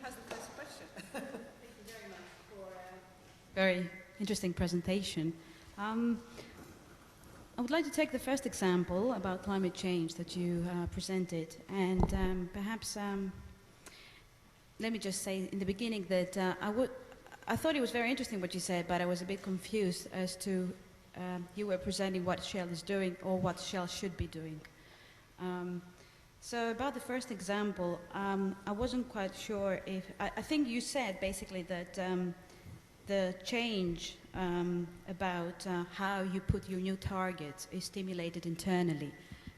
has the first question. Thank you very much for a very interesting presentation. I would like to take the first example about climate change that you presented, and perhaps let me just say in the beginning that I thought it was very interesting what you said, but I was a bit confused as to you were presenting what Shell is doing or what Shell should be doing. So about the first example, I wasn't quite sure if, I think you said basically that the change about how you put your new targets is stimulated internally.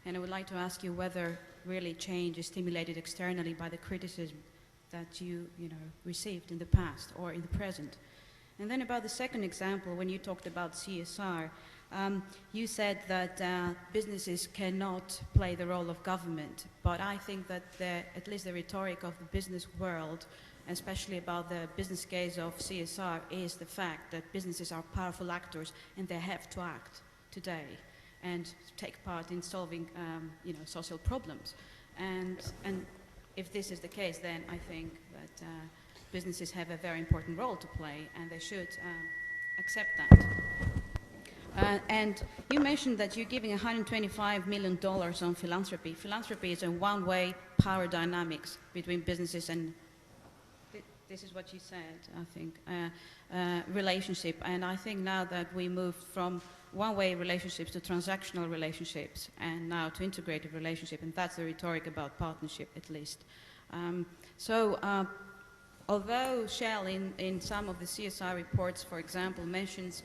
And I would like to ask you whether really change is stimulated externally by the criticism that you received in the past or in the present. And then about the second example, when you talked about CSR, you said that businesses cannot play the role of government, but I think that at least the rhetoric of the business world, especially about the business case of CSR, is the fact that businesses are powerful actors and they have to act today and take part in solving social problems. And if this is the case, then I think that businesses have a very important role to play and they should accept that. And you mentioned that you're giving $125 million on philanthropy. Philanthropy is a one-way power dynamics between businesses and, this is what you said, I think, relationship. And I think now that we moved from one-way relationships to transactional relationships and now to integrated relationship, and that's the rhetoric about partnership at least. Although Shell in some of the CSR reports, for example, mentions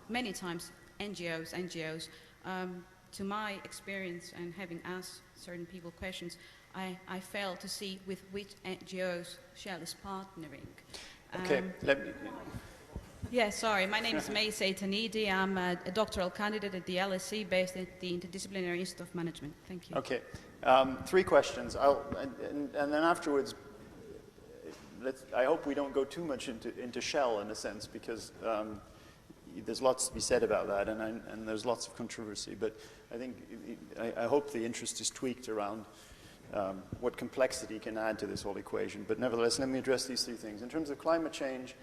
many times NGOs, to my experience and having asked certain people questions, I fail to see with which NGOs Shell is partnering. Okay, let me... Yeah, sorry, my name is May Seitanidi. I'm a doctoral candidate at the LSE based at the Interdisciplinary Institute of Management. Thank you. Okay, 3 questions. And then afterwards, I hope we don't go too much into Shell in a sense, because there's lots to be said about that, and there's lots of controversy. But I think I hope the interest is tweaked around what complexity can add to this whole equation. But nevertheless, let me address these 3 things. In terms of climate change,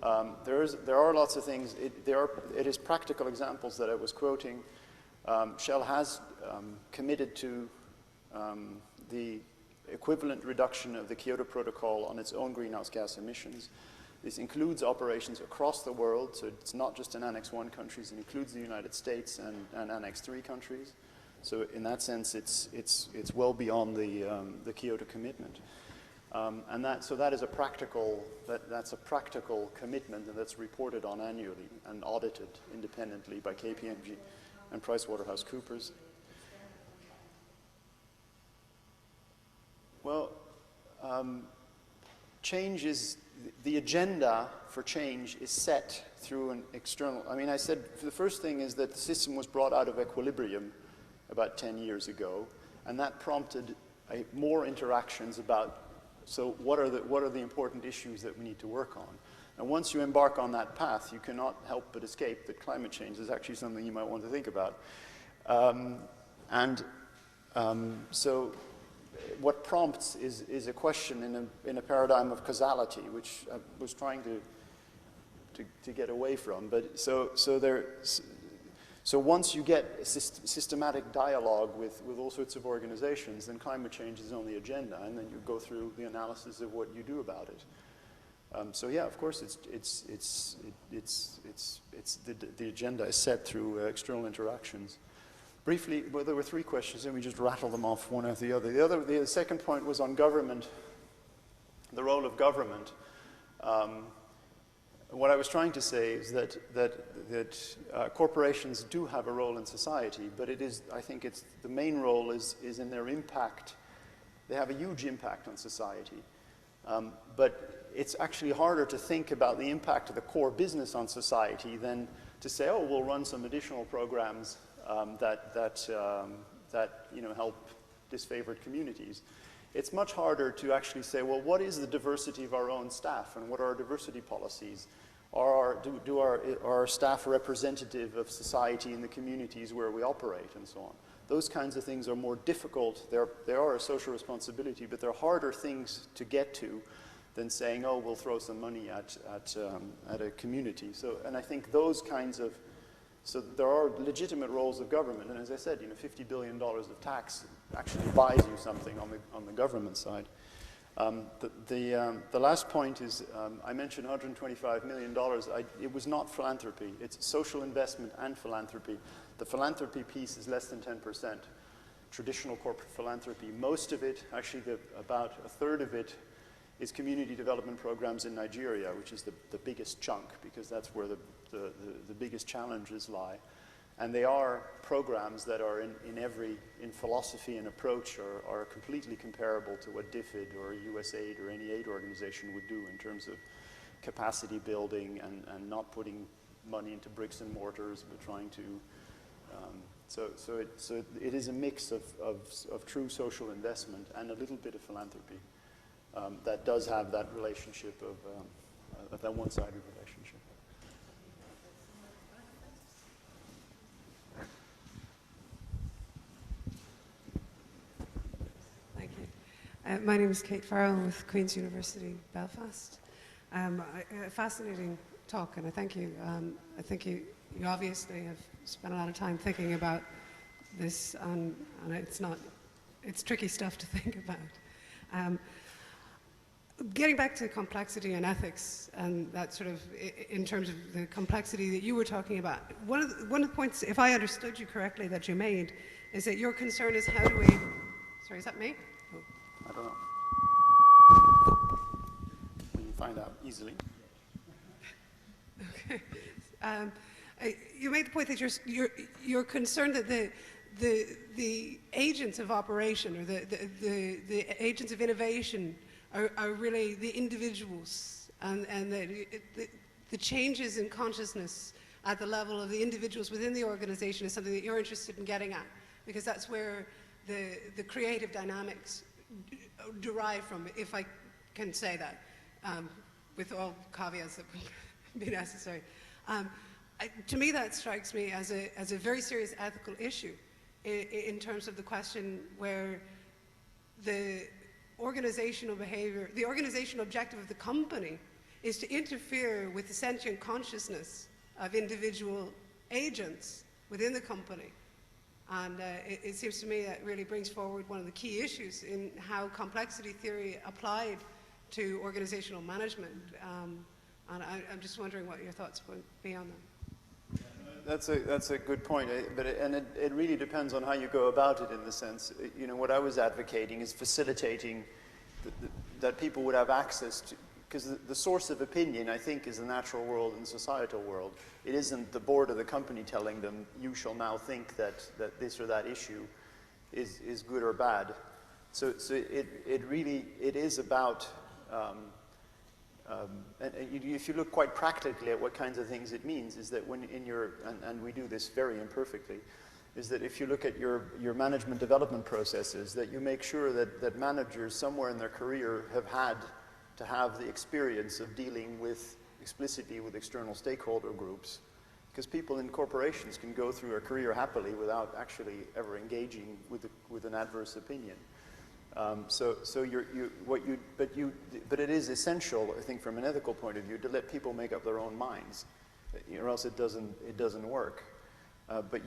there are lots of things. It is practical examples that I was quoting. Shell has committed to the equivalent reduction of the Kyoto Protocol on its own greenhouse gas emissions. This includes operations across the world, so it's not just in Annex 1 countries. It includes the United States and Annex 3 countries. So in that sense, it's well beyond the Kyoto commitment. So that is a practical commitment, and that's reported on annually and audited independently by KPMG and PricewaterhouseCoopers. Well, the agenda for change is set through an external, I said the first thing is that the system was brought out of equilibrium about 10 years ago, and that prompted more interactions about, so what are the important issues that we need to work on? And once you embark on that path, you cannot help but escape that climate change is actually something you might want to think about. So what prompts is a question in a paradigm of causality, which I was trying to get away from. But so once you get a systematic dialogue with all sorts of organizations, then climate change is on the agenda, and then you go through the analysis of what you do about it. So yeah, of course, the agenda is set through external interactions. Briefly, well, there were 3 questions, and we just rattled them off one after the other. The second point was on government, the role of government. What I was trying to say is that corporations do have a role in society, but I think the main role is in their impact. They have a huge impact on society. But it's actually harder to think about the impact of the core business on society than to say, oh, we'll run some additional programs that help disfavored communities. It's much harder to actually say, well, what is the diversity of our own staff, and what are our diversity policies? Are our staff representative of society in the communities where we operate, and so on? Those kinds of things are more difficult. They are a social responsibility, but they're harder things to get to than saying, oh, we'll throw some money at a community. So, and I think those kinds of, so there are legitimate roles of government, and as I said, you know, $50 billion of tax actually buys you something on the government side. The last point is, I mentioned $125 million. It was not philanthropy. It's social investment and philanthropy. The philanthropy piece is less than 10%. Traditional corporate philanthropy. Most of it, actually about a third of it, is community development programs in Nigeria, which is the biggest chunk, because that's where the biggest challenges lie. And they are programs that are in philosophy and approach are completely comparable to what DFID or USAID or any aid organization would do in terms of capacity building and not putting money into bricks and mortars, but trying to, so it is a mix of true social investment and a little bit of philanthropy that does have that relationship of that one-sided relationship. Thank you. My name is Kate Farrell with Queen's University, Belfast. A fascinating talk, and I thank you. I think you obviously have spent a lot of time thinking about this, and it's tricky stuff to think about. Getting back to complexity and ethics, and that sort of, in terms of the complexity that you were talking about, one of the points, if I understood you correctly, that you made, is that your concern is how do we, sorry, is that me? Oh. I don't know. We can find out easily. Okay. You made the point that you're concerned that the agents of operation, or the agents of innovation, are really the individuals, and the changes in consciousness at the level of the individuals within the organization is something that you're interested in getting at, because that's where the creative dynamics derive from, if I can say that, with all caveats that would be necessary. To me, that strikes me as a very serious ethical issue in terms of the question where the organizational behavior, the organizational objective of the company is to interfere with the sentient consciousness of individual agents within the company. And it seems to me that really brings forward one of the key issues in how complexity theory applied to organizational management. And I'm just wondering what your thoughts would be on that. That's a good point, but it really depends on how you go about it. In the sense, you know, what I was advocating is facilitating that people would have access to, because the source of opinion, I think, is the natural world and societal world. It isn't the board of the company telling them, you shall now think that this or that issue is good or bad. So it really is about. And if you look quite practically at what kinds of things it means, is that when in your, and we do this very imperfectly, is that if you look at your management development processes, that you make sure that managers somewhere in their career have had to have the experience of dealing explicitly with external stakeholder groups. Because people in corporations can go through a career happily without actually ever engaging with an adverse opinion. But it is essential, I think, from an ethical point of view, to let people make up their own minds, or else it doesn't work. But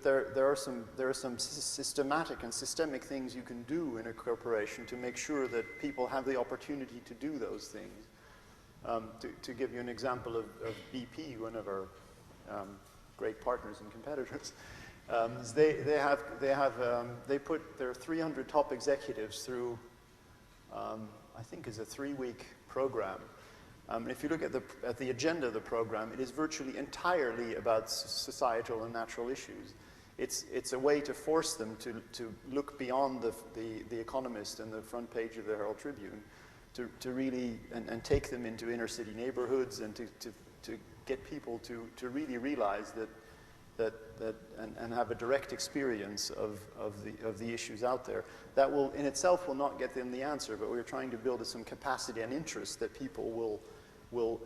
there are some systematic and systemic things you can do in a corporation to make sure that people have the opportunity to do those things. To give you an example of BP, one of our great partners and competitors. They put their 300 top executives through, I think, is a 3-week program. If you look at the agenda of the program, it is virtually entirely about societal and natural issues. It's a way to force them to look beyond the Economist and the front page of the Herald Tribune, to really and take them into inner city neighborhoods and to get people to really realize that and have a direct experience of the issues out there. That will, in itself, will not get them the answer, but we're trying to build some capacity and interest that people will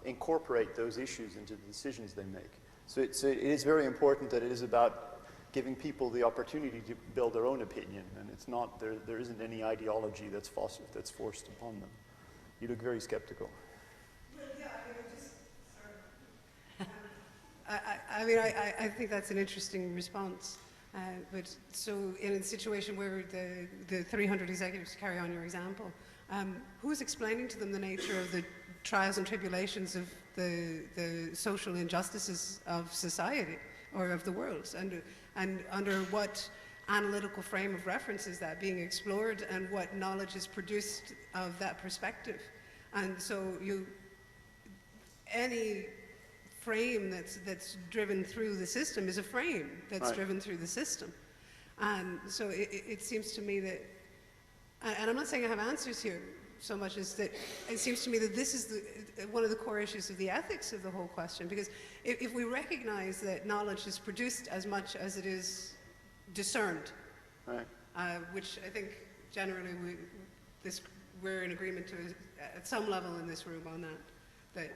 incorporate those issues into the decisions they make. So it is very important that it is about giving people the opportunity to build their own opinion, and it's not there isn't any ideology that's forced upon them. You look very skeptical. Well, yeah, I mean, I think that's an interesting response. But so in a situation where the 300 executives, to carry on your example, who's explaining to them the nature of the trials and tribulations of the social injustices of society or of the world, and under what analytical frame of reference is that being explored, and what knowledge is produced of that perspective? And so any frame that's driven through the system is a frame that's right. driven through the system. And so it seems to me that, and I'm not saying I have answers here so much as that it seems to me that this is one of the core issues of the ethics of the whole question, because if we recognize that knowledge is produced as much as it is discerned, Right. Which I think generally we're in agreement to at some level in this room on that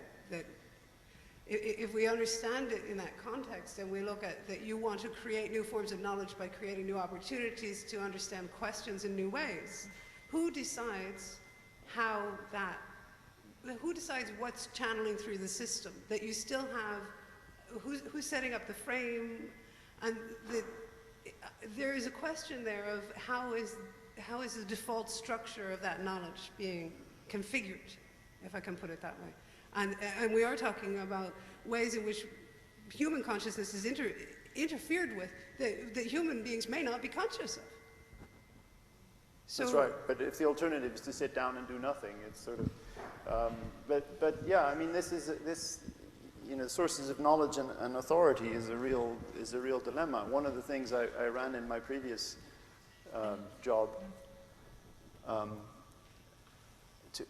if we understand it in that context, and we look at that you want to create new forms of knowledge by creating new opportunities to understand questions in new ways, who decides who decides what's channeling through the system? That you still have, who's setting up the frame? And there is a question there of how is the default structure of that knowledge being configured, if I can put it that way. And we are talking about ways in which human consciousness is interfered with that human beings may not be conscious of. So, that's right. But if the alternative is to sit down and do nothing, it's sort of. But yeah, I mean, sources of knowledge and authority is a real dilemma. One of the things I ran in my previous job.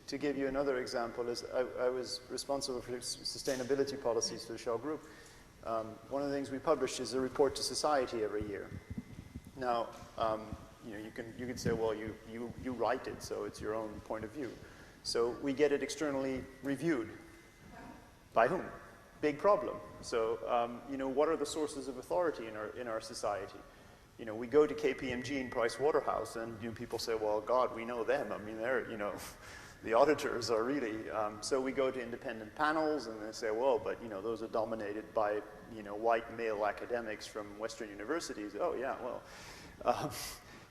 To give you another example, is I was responsible for sustainability policies for the Shell Group. One of the things we publish is a report to society every year. Now, you could say, well, you write it, so it's your own point of view. So we get it externally reviewed. By whom? Big problem. So, what are the sources of authority in our society? We go to KPMG and Price Waterhouse, and people say, well, God, we know them. I mean, they're, the auditors are really, so we go to independent panels, and they say, well, but, those are dominated by, white male academics from Western universities. Oh, yeah, well.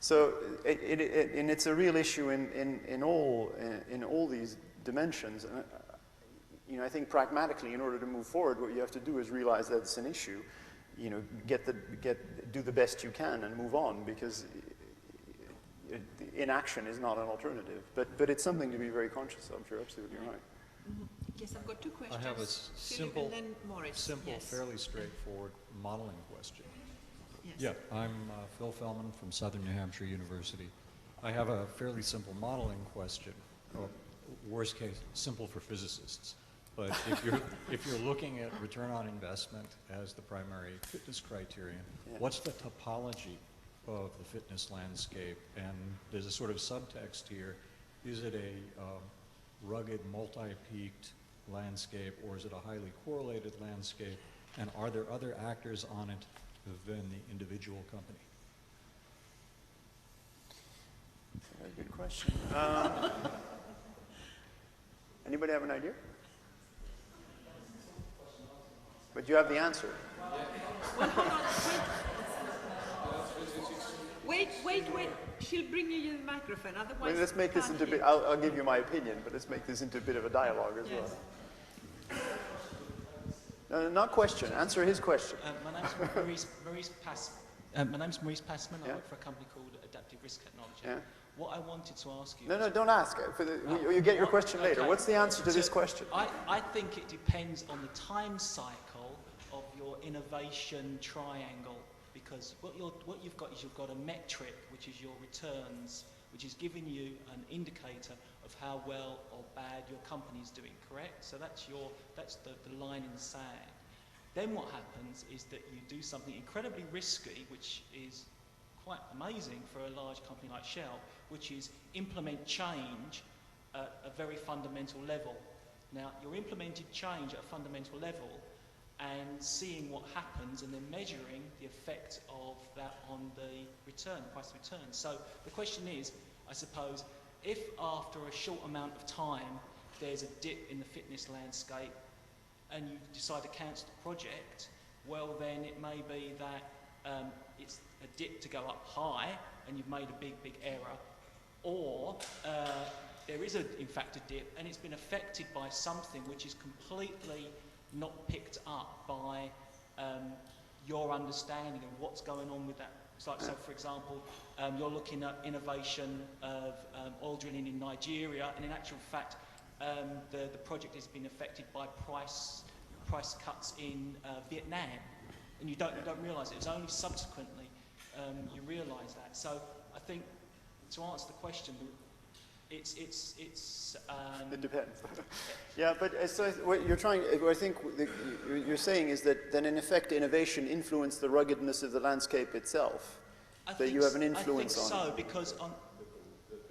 So, and it's a real issue in all these dimensions. And, I think pragmatically, in order to move forward, what you have to do is realize that it's an issue. Do the best you can and move on, because inaction is not an alternative. But it's something to be very conscious of. You're absolutely right. Mm-hmm. Yes, I've got two questions. I have a simple, and then Maurice. Yes. fairly straightforward modeling question. Yes. Yeah, I'm Phil Fellman from Southern New Hampshire University. I have a fairly simple modeling question. Worst case, simple for physicists. But if you're looking at return on investment as the primary fitness criterion, what's the topology of the fitness landscape? And there's a sort of subtext here. Is it a rugged, multi-peaked landscape, or is it a highly correlated landscape? And are there other actors on it than the individual company? Very good question. Anybody have an idea? But you have the answer. Well, hold on. Wait. She'll bring you the microphone. Otherwise, Let's make this into a bit. I'll give you my opinion, but let's make this into a bit of a dialogue as well. No, not question. Answer his question. My name's Maurice Passman. I work for a company called Adaptive Risk Technology. Yeah. What I wanted to ask you... No, don't ask. You get your question later. Okay. What's the answer to this question? I think it depends on the time cycle of your innovation triangle, because what you've got is you've got a metric, which is your returns, which is giving you an indicator of how well or bad your company's doing, correct? So that's the line in the sand. Then what happens is that you do something incredibly risky, which is quite amazing for a large company like Shell, which is implement change at a very fundamental level. Now, you're implementing change at a fundamental level and seeing what happens and then measuring the effect of that on the return, price of return. So the question is, I suppose, if after a short amount of time there's a dip in the fitness landscape and you decide to cancel the project, well then it may be that it's a dip to go up high and you've made a big error, or there is in fact a dip and it's been affected by something which is completely not picked up by your understanding of what's going on with that. So for example, you're looking at innovation of oil drilling in Nigeria, and in actual fact, the project has been affected by price cuts in Vietnam, and you don't realise it. It's only subsequently you realise that. So I think to answer the question, it depends. Yeah, but so what you're trying, what I think you're saying is that then in effect innovation influenced the ruggedness of the landscape itself. That you have an influence on. I think so, because on the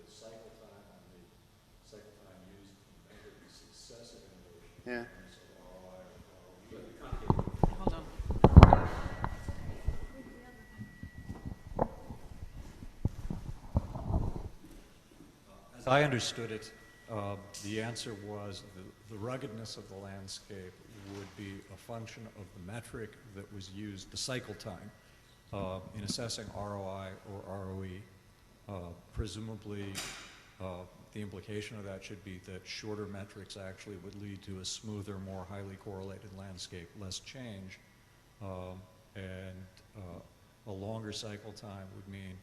cycle time and the cycle time used to measure the success of innovation. Yeah. Hold on. As I understood it, the answer was the ruggedness of the landscape would be a function of the metric that was used, the cycle time, in assessing ROI or ROE. Presumably, the implication of that should be that shorter metrics actually would lead to a smoother, more highly correlated landscape, less change, and a longer cycle time would mean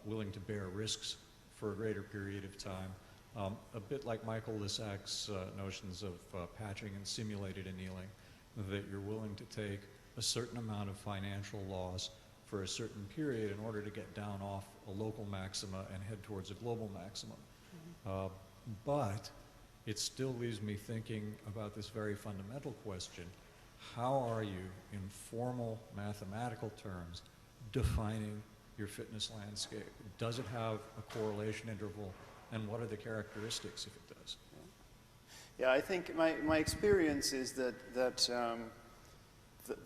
willing to bear risks for a greater period of time. A bit like Michael Lissac's notions of patching and simulated annealing, that you're willing to take a certain amount of financial loss for a certain period in order to get down off a local maxima and head towards a global maximum. But it still leaves me thinking about this very fundamental question: how are you, in formal mathematical terms, defining your fitness landscape? Does it have a correlation interval, and what are the characteristics if it does? Yeah, I think my experience is that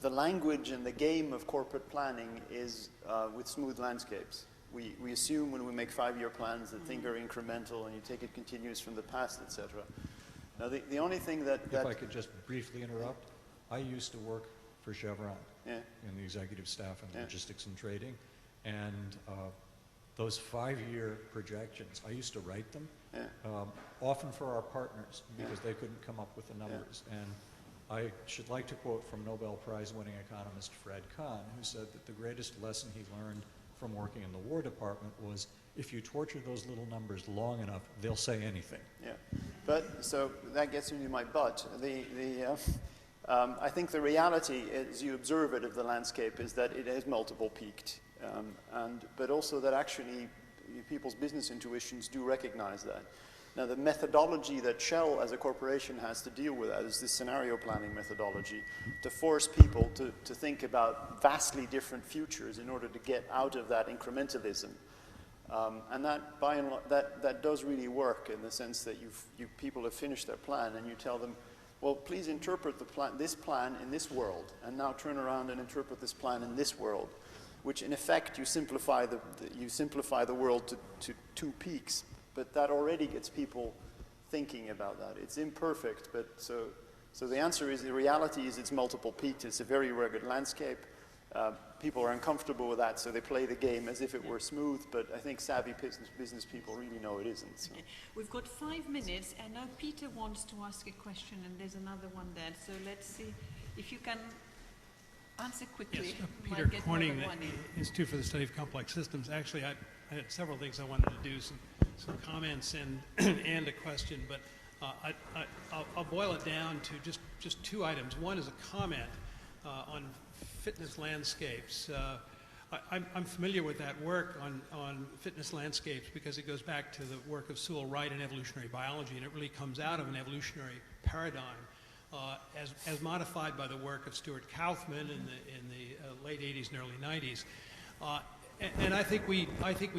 the language and the game of corporate planning is with smooth landscapes. We assume when we make 5-year plans that things are incremental and you take it continuous from the past, etc. Now, the only thing that If I could just briefly interrupt, I used to work for Chevron in the executive staff and logistics and trading, and those 5-year projections, I used to write them, often for our partners because they couldn't come up with the numbers. And I should like to quote from Nobel Prize winning economist Fred Kahn, who said that the greatest lesson he learned from working in the War Department was, if you torture those little numbers long enough, they'll say anything. Yeah, but so that gets into my but. I think the reality, as you observe it, of the landscape is that it has multiple peaked, but also that actually people's business intuitions do recognize that. Now, the methodology that Shell as a corporation has to deal with that is this scenario planning methodology, to force people to think about vastly different futures in order to get out of that incrementalism. And that, by and large, that does really work in the sense that people have finished their plan and you tell them, well, please interpret this plan in this world, and now turn around and interpret this plan in this world, which in effect you simplify the world to 2 peaks. But that already gets people thinking about that. It's imperfect, but so the answer is, the reality is it's multiple peaked. It's a very rugged landscape. People are uncomfortable with that, so they play the game as if it were smooth, but I think savvy business people really know it isn't. So. Okay. We've got 5 minutes, and now Peter wants to ask a question, and there's another one there. So let's see if you can answer quickly. Yes, Peter Corning, the Institute for the Study of Complex Systems. Actually, I had several things I wanted to do, some comments and a question, but I'll boil it down to just 2 items. One is a comment on fitness landscapes. I'm familiar with that work on fitness landscapes because it goes back to the work of Sewell Wright in evolutionary biology, and it really comes out of an evolutionary paradigm as modified by the work of Stuart Kauffman in the late 80s and early 90s. And I think we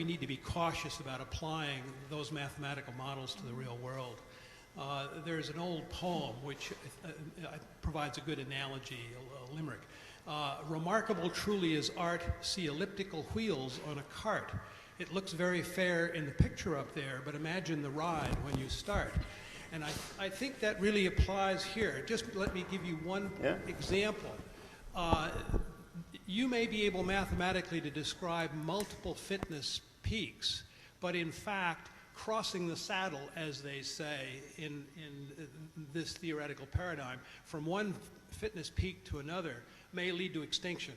need to be cautious about applying those mathematical models to the real world. There's an old poem which provides a good analogy, a limerick. Remarkable truly is art, see elliptical wheels on a cart. It looks very fair in the picture up there, but imagine the ride when you start. And I think that really applies here. Just let me give you one example. You may be able mathematically to describe multiple fitness peaks, but in fact, crossing the saddle, as they say in this theoretical paradigm, from one fitness peak to another may lead to extinction.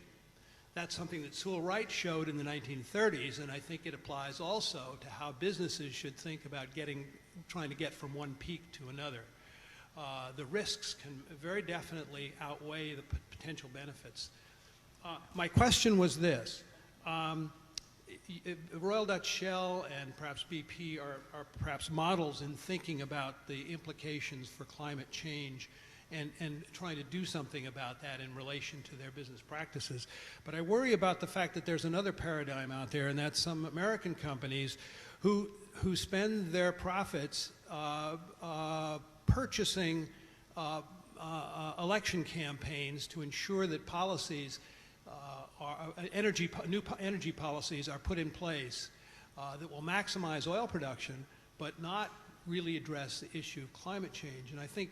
That's something that Sewell Wright showed in the 1930s, and I think it applies also to how businesses should think about trying to get from one peak to another. The risks can very definitely outweigh the potential benefits. My question was this. Royal Dutch Shell and perhaps BP are perhaps models in thinking about the implications for climate change and trying to do something about that in relation to their business practices. But I worry about the fact that there's another paradigm out there, and that's some American companies who spend their profits purchasing election campaigns to ensure that policies new energy policies are put in place that will maximize oil production, but not really address the issue of climate change. And I think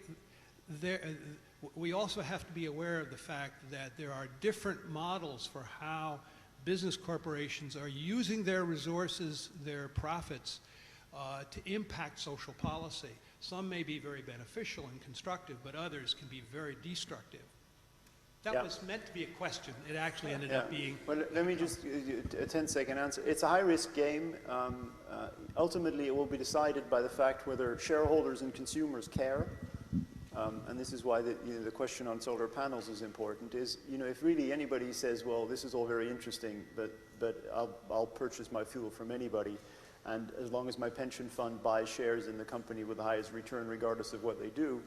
we also have to be aware of the fact that there are different models for how business corporations are using their resources, their profits, to impact social policy. Some may be very beneficial and constructive, but others can be very destructive. That was meant to be a question. It actually ended up being... Well, let me just a 10-second answer. It's a high-risk game. Ultimately, it will be decided by the fact whether shareholders and consumers care. And this is why the question on solar panels is important, is, if really anybody says, well, this is all very interesting, but I'll purchase my fuel from anybody, and as long as my pension fund buys shares in the company with the highest return regardless of what they do,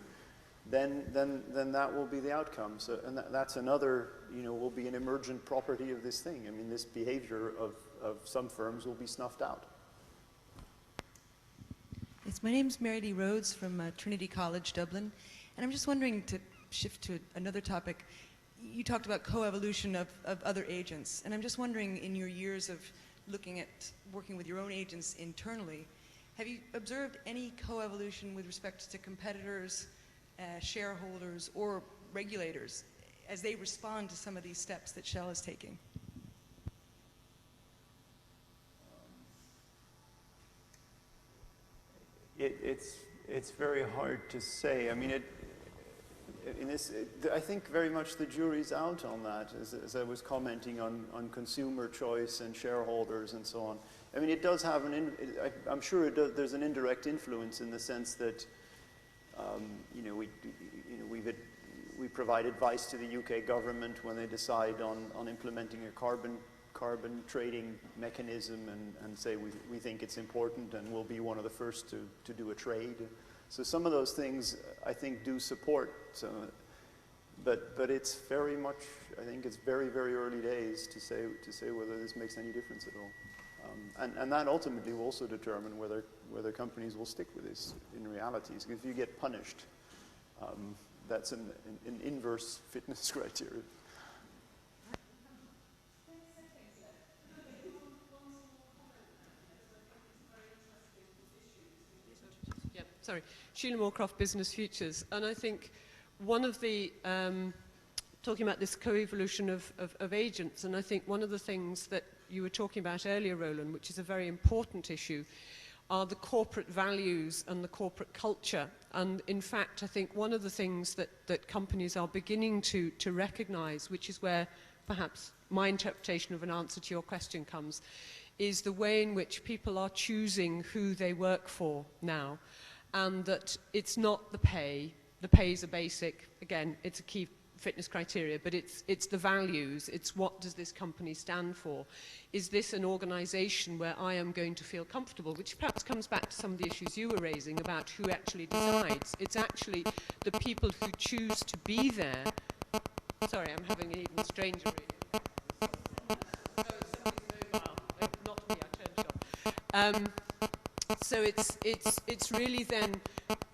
then that will be the outcome. So, and that's another, will be an emergent property of this thing. I mean, this behavior of some firms will be snuffed out. Yes, my name's Mary Lee Rhodes from Trinity College, Dublin. And I'm just wondering, to shift to another topic, you talked about coevolution of other agents. And I'm just wondering, in your years of looking at working with your own agents internally, have you observed any coevolution with respect to competitors, shareholders, or regulators as they respond to some of these steps that Shell is taking? It's very hard to say. I mean, I think very much the jury's out on that, as I was commenting on consumer choice and shareholders and so on. I mean, it does have I'm sure there's an indirect influence in the sense that, we provide advice to the UK government when they decide on implementing a carbon trading mechanism and say we think it's important and we'll be one of the first to do a trade. So some of those things I think do support, but it's very much, I think it's very, very early days to say whether this makes any difference at all. And that ultimately will also determine whether companies will stick with this in reality. So if you get punished, that's an inverse fitness criteria. Sorry, Sheila Moorcroft, Business Futures. And I think one of the, talking about this co-evolution of agents, and I think one of the things that you were talking about earlier, Roland, which is a very important issue, are the corporate values and the corporate culture. And in fact, I think one of the things that companies are beginning to recognize, which is where perhaps my interpretation of an answer to your question comes, is the way in which people are choosing who they work for now. And that it's not the pay. The pay is a basic, again, it's a key fitness criteria, but it's the values, it's what does this company stand for. Is this an organization where I am going to feel comfortable, which perhaps comes back to some of the issues you were raising about who actually decides. It's actually the people who choose to be there. Sorry, I'm having an even stranger reading. Oh, somebody's mobile. Not me, I turned it off. So it's really then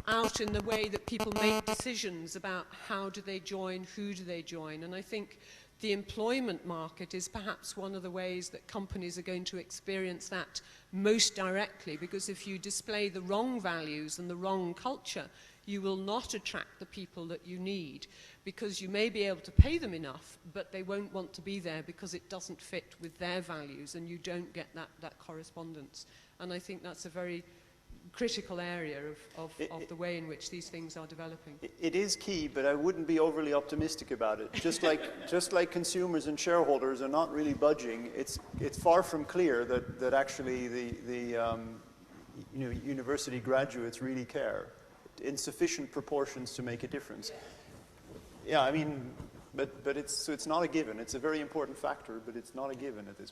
out in the way that people make decisions about how do they join, who do they join. And I think the employment market is perhaps one of the ways that companies are going to experience that most directly, because if you display the wrong values and the wrong culture, you will not attract the people that you need, because you may be able to pay them enough, but they won't want to be there because it doesn't fit with their values, and you don't get that correspondence. And I think that's a very critical area of the way in which these things are developing. It is key, but I wouldn't be overly optimistic about it. Just like consumers and shareholders are not really budging, it's far from clear that actually the university graduates really care in sufficient proportions to make a difference. Yeah, I mean, but it's not a given. It's a very important factor, but it's not a given at this